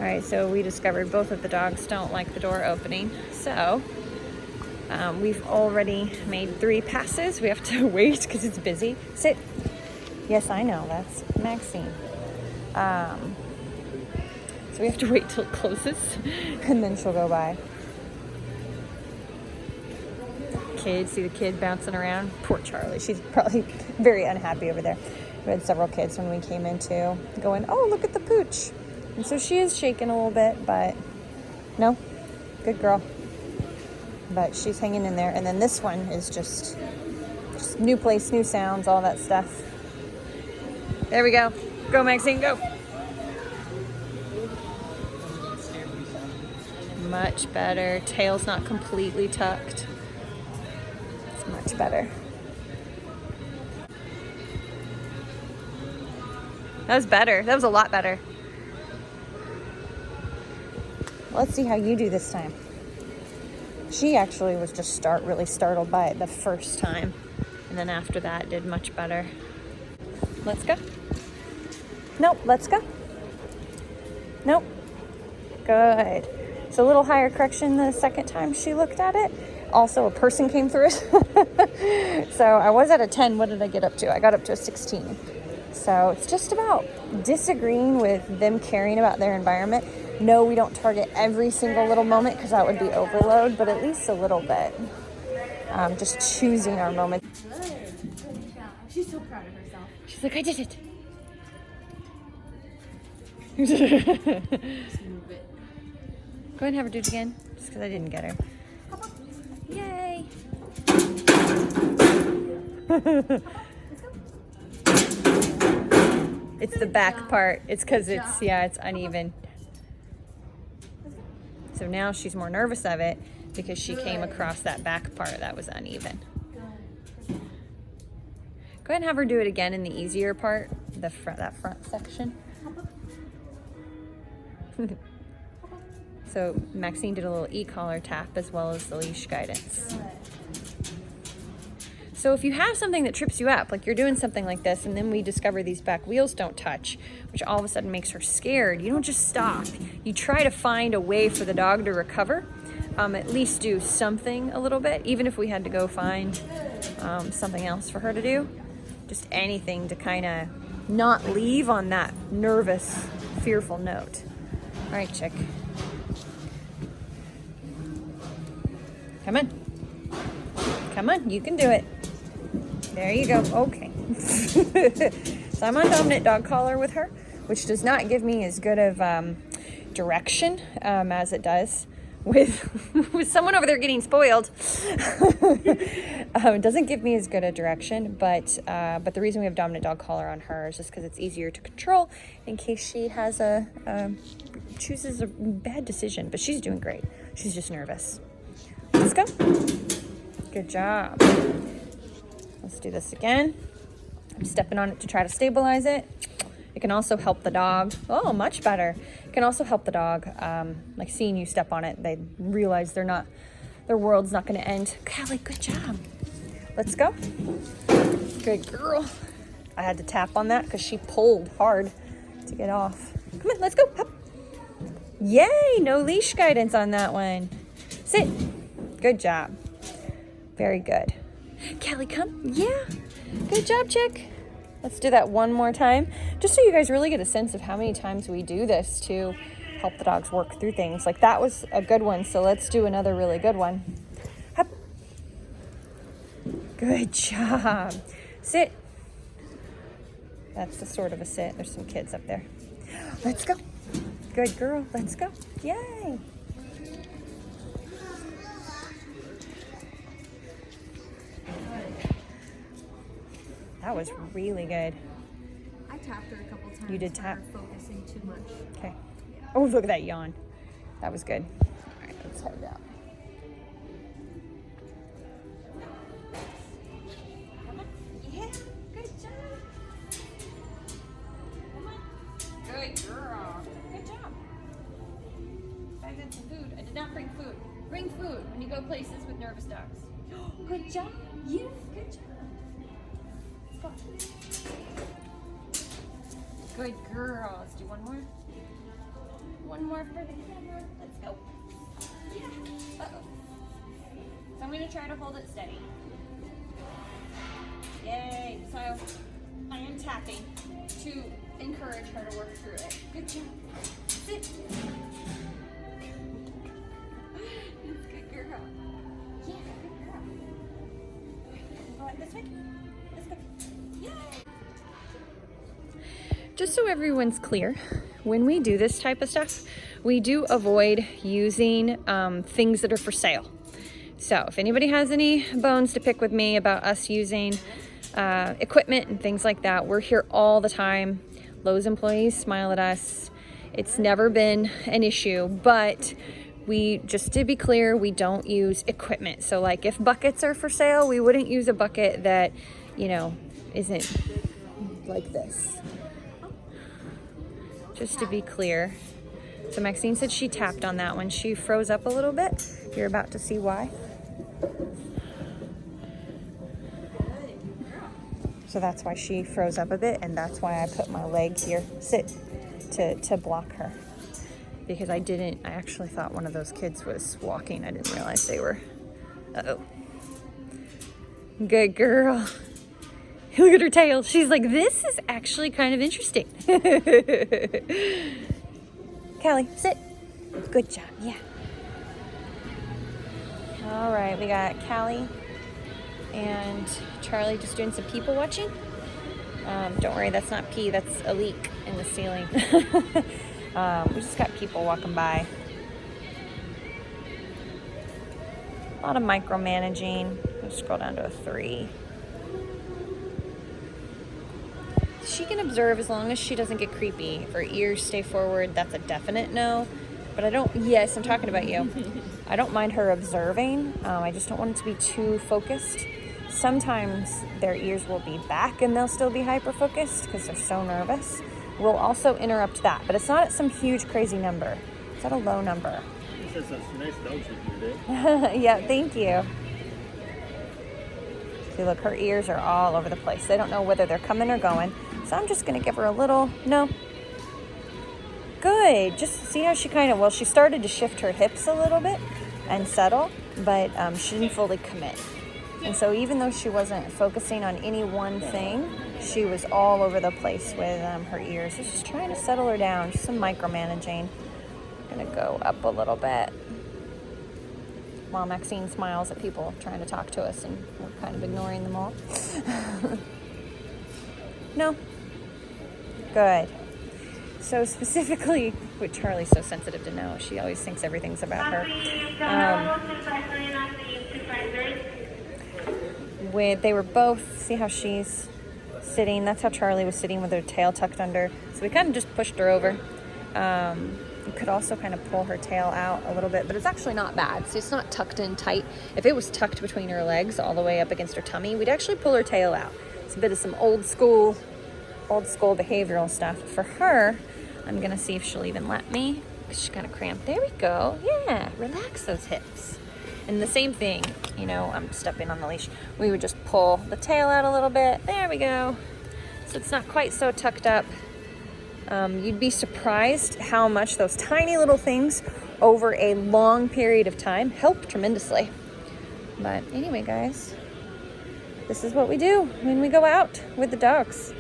All right, so we discovered both of the dogs don't like the door opening. So we've already made 3 passes. We have to wait because it's busy. Sit. Yes, I know, that's Maxine. So we have to wait till it closes and then she'll go by. Kid, see the kid bouncing around? Poor Charlie, she's probably very unhappy over there. We had several kids when we came in too, going, oh, look at the pooch. And so she is shaking a little bit, but no, good girl. But she's hanging in there. And then this one is just new place, new sounds, all that stuff. There we go. Go, Maxine, go. Much better. Tail's not completely tucked. It's much better. That was better. That was a lot better. Let's see how you do this time. She actually was just really startled by it the first time. And then after that, did much better. Let's go. Nope, let's go. Nope. Good. So a little higher correction the second time she looked at it. Also, a person came through it. So I was at a 10. What did I get up to? I got up to a 16. So it's just about disagreeing with them caring about their environment. No, we don't target every single little moment because that would be overload, but at least a little bit. Just choosing our moments. Good job. She's so proud of herself. She's like, I did it. Just move it. Go ahead and have her do it again, just because I didn't get her. Yay. It's the back part. It's because it's uneven. So now she's more nervous of it because she came across that back part that was uneven. Go ahead and have her do it again in the easier part, that front section. So Maxine did a little e-collar tap as well as the leash guidance. So if you have something that trips you up, like you're doing something like this and then we discover these back wheels don't touch, which all of a sudden makes her scared, you don't just stop. You try to find a way for the dog to recover, at least do something a little bit, even if we had to go find something else for her to do. Just anything to kind of not leave on that nervous, fearful note. All right, chick. Come on. Come on, you can do it. There you go. Okay. So I'm on dominant dog collar with her, which does not give me as good of direction as it does with someone over there getting spoiled. It doesn't give me as good a direction, but the reason we have dominant dog collar on her is just because it's easier to control in case she has chooses a bad decision. But she's doing great. She's just nervous. Let's go. Good job. Let's do this again. I'm stepping on it to try to stabilize it. It can also help the dog. Oh, much better. It can also help the dog. Like seeing you step on it, they realize their world's not going to end. Callie, good job. Let's go. Good girl. I had to tap on that because she pulled hard to get off. Come on, let's go. Up. Yay, no leash guidance on that one. Sit. Good job. Very good. Callie, come. Yeah. Good job, chick. Let's do that one more time, just so you guys really get a sense of how many times we do this to help the dogs work through things. Like that was a good one, so let's do another really good one. Hup. Good job. Sit. That's the sort of a sit. There's some kids up there. Let's go. Good girl. Let's go. Yay. That was really good. I tapped her a couple times. You did tap? Focusing too much. Okay. Oh, look at that yawn. That was good. All right, let's head down. Come on. Yeah, good job. Come on. Good girl. Good job. I did some food. I did not bring food. Bring food when you go places with nervous dogs. Good job. Yes, good job. Good girl. Let's do one more. One one more for the camera. Let's go. Yeah. Uh-oh. So I'm going to try to hold it steady. Yay. So I am tapping to encourage her to work through it. Good job. Sit. Good girl. Yeah, good girl. Go like this way. Let's go. Yay. Just so everyone's clear, when we do this type of stuff, we do avoid using things that are for sale. So if anybody has any bones to pick with me about us using equipment and things like that, we're here all the time. Lowe's employees smile at us. It's never been an issue, but we, just to be clear, we don't use equipment. So like if buckets are for sale, we wouldn't use a bucket that, you know, isn't like this. Just to be clear. So Maxine said she tapped on that one. She froze up a little bit. You're about to see why. So that's why she froze up a bit, and that's why I put my leg here, sit, to block her. Because I actually thought one of those kids was walking. I didn't realize they were. Uh-oh. Good girl. Look at her tail. She's like, this is actually kind of interesting. Callie, sit. Good job, yeah. All right, we got Callie and Charlie just doing some people watching. Don't worry, that's not pee, that's a leak in the ceiling. We just got people walking by. A lot of micromanaging. Let's scroll down to a 3. She can observe as long as she doesn't get creepy. If her ears stay forward, that's a definite no. But I don't, yes, I'm talking about you. I don't mind her observing. I just don't want it to be too focused. Sometimes their ears will be back and they'll still be hyper-focused because they're so nervous. We'll also interrupt that, but it's not at some huge crazy number. It's at a low number. This is a nice dog today. Yeah, thank you. See, look, her ears are all over the place. They don't know whether they're coming or going. So I'm just going to give her a little, no. Good. Just see how she kind of, well, she started to shift her hips a little bit and settle, but she didn't fully commit. And so even though she wasn't focusing on any one thing, she was all over the place with her ears. So just trying to settle her down, just some micromanaging. I'm going to go up a little bit while Maxine smiles at people trying to talk to us, and we're kind of ignoring them all. No. Good. So specifically, what Charlie's so sensitive to know, she always thinks everything's about her. They were both, see how she's sitting? That's how Charlie was sitting with her tail tucked under. So we kind of just pushed her over. You could also kind of pull her tail out a little bit, but it's actually not bad. So it's not tucked in tight. If it was tucked between her legs all the way up against her tummy, we'd actually pull her tail out. It's a bit of some old school behavioral stuff. For her, I'm gonna see if she'll even let me. She's kind of cramped. There we go. Yeah, relax those hips. And the same thing, you know, I'm stepping on the leash. We would just pull the tail out a little bit. There we go. So it's not quite so tucked up. You'd be surprised how much those tiny little things over a long period of time help tremendously. But anyway, guys, this is what we do when we go out with the dogs.